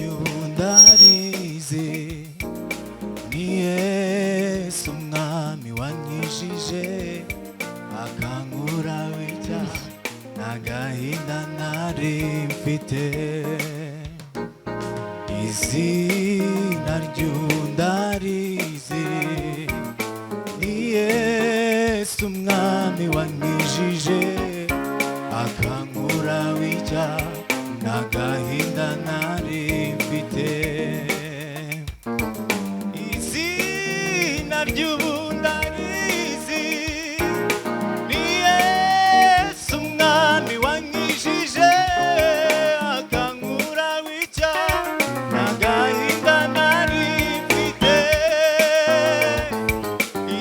ryundarize ni Yesu umwami wanyijije akankura w'icyaha n'agahinda nari mfite. Izina ryundarize ni Yesu umwami wanyijije akankura w'icyaha n'agahinda nari mfite. Izina ry'ubundarizi ni Yesu umwami wanyijije akankura w'icyaha n'agahinda nari mfite.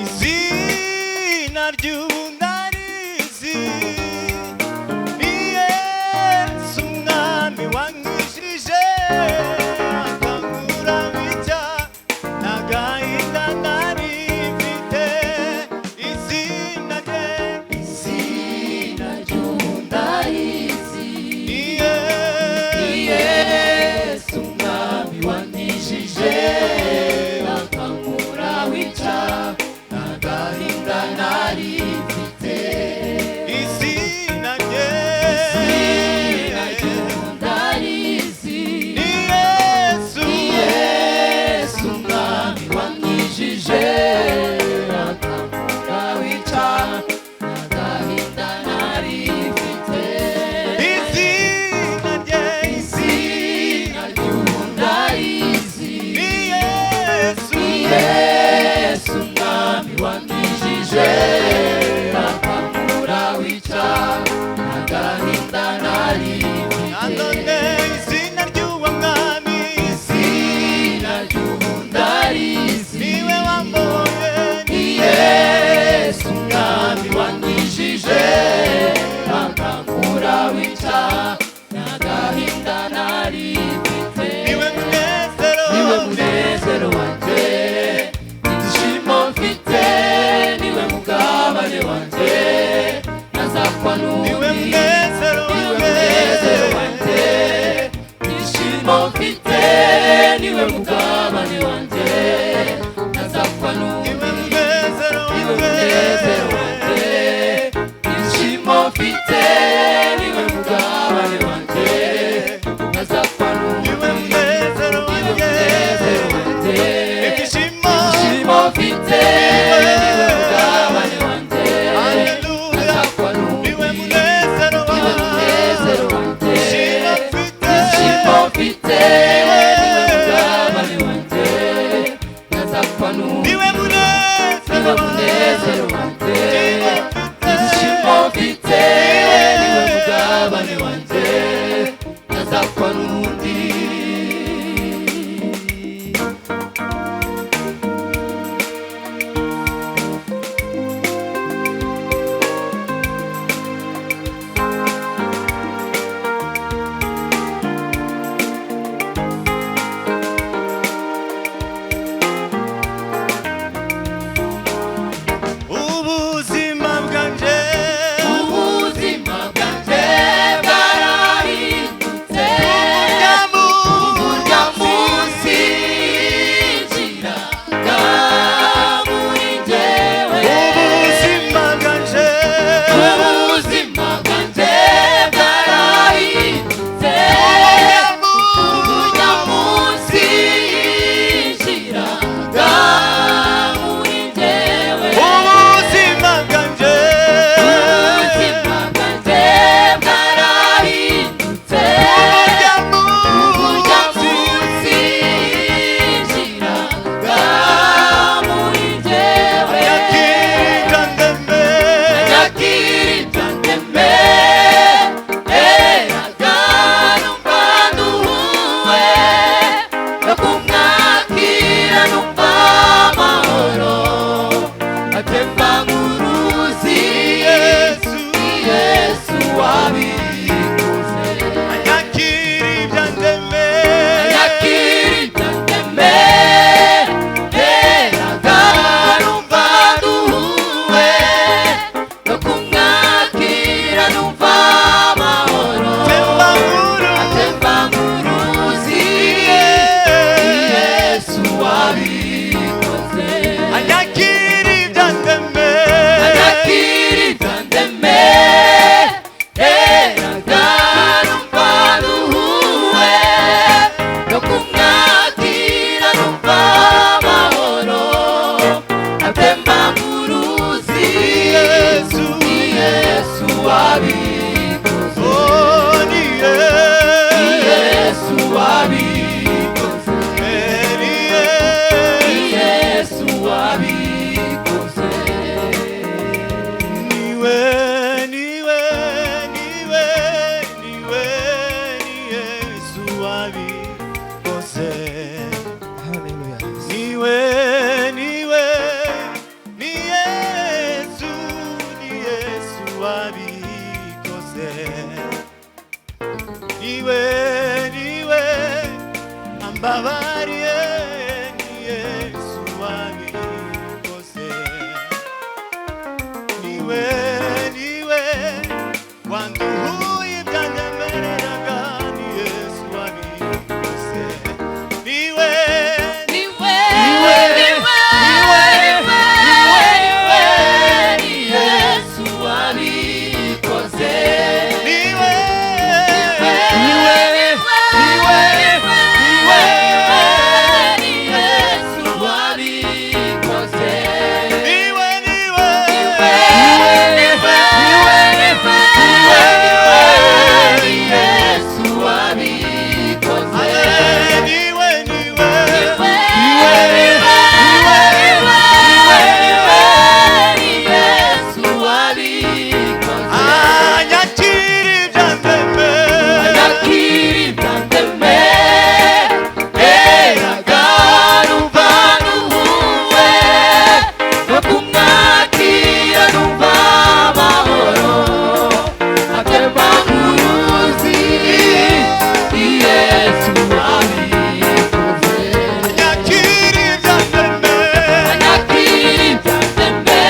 Izina ry'ubundarizi ni Yesu umwami wanyijije akankura w'icyaha n'agahinda nari mfite. Izina ry'ubundarizi ni Yesu umwami wanyijije akankura w'icyaha n'agahinda nari mfite. izina ry'ubundarizi ni Yesu Yesu umwami wanyijije akankura w'icyaha n'agahinda nari mfite. izina Izina ry'ubundarizi ni Yesu Yesu umwami wanyijije akankura w'icyaha n'agahinda nari mfite. nandone izina ry'uwo mwami Izina ry'ubundarizi niwe wamboye ni Yesu umwami wanyijije akankura w'icyaha n'agahinda nari mfite. niwe munezero niwe munezero wanjye ibyishimo mfite, niwe mugabane wanjye ntazapfa niwe n'undi. munezero niwe munezero wanjye ibyishimo mfite, niwe mugabane wanjye ntazapfa n'undi. niwe munezero niwe munezero wanjye ibyishimo mfite, niwe mugabane wanjye ntazapfa n'undi. niwe munezero niwe munezero wanjye ibyishimo ibyishimo mfite, niwe mugabane wanjye Hallelujah. ntazapfa n'undi. niwe munezero niwe munezero wanjye ibyishimo mfite ibyishimo mfite, niwe mugabane wanjye ntazapfa wabikoze. Haleluya. Niwe, niwe, ni Yesu, ni Yesu wabikoze. Niwe, niwe, ambabariye, ni Yesu wabikoze. Niwe, niwe, wanduhuye ibyandemereraga, ni Yesu wabikoze. Niwe, Niwe, niwe, ni Yesu wabikoze. niwe, Ni Yesu wabikoze. niwe, niwe, Ni Yesu wabikoze. niwe, niwe, Ni Yesu wabikoze. anyakira ibyandemera. Anyakira ibyandeme, numva nuhuwe, no kumwakira numva amahoro, atemba nk'uruzi. Ni Yesu wabikoze. Anyakira ibyandemera. Anyakira ibyandeme,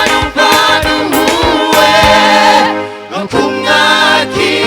numva nuhuwe, no kumwakira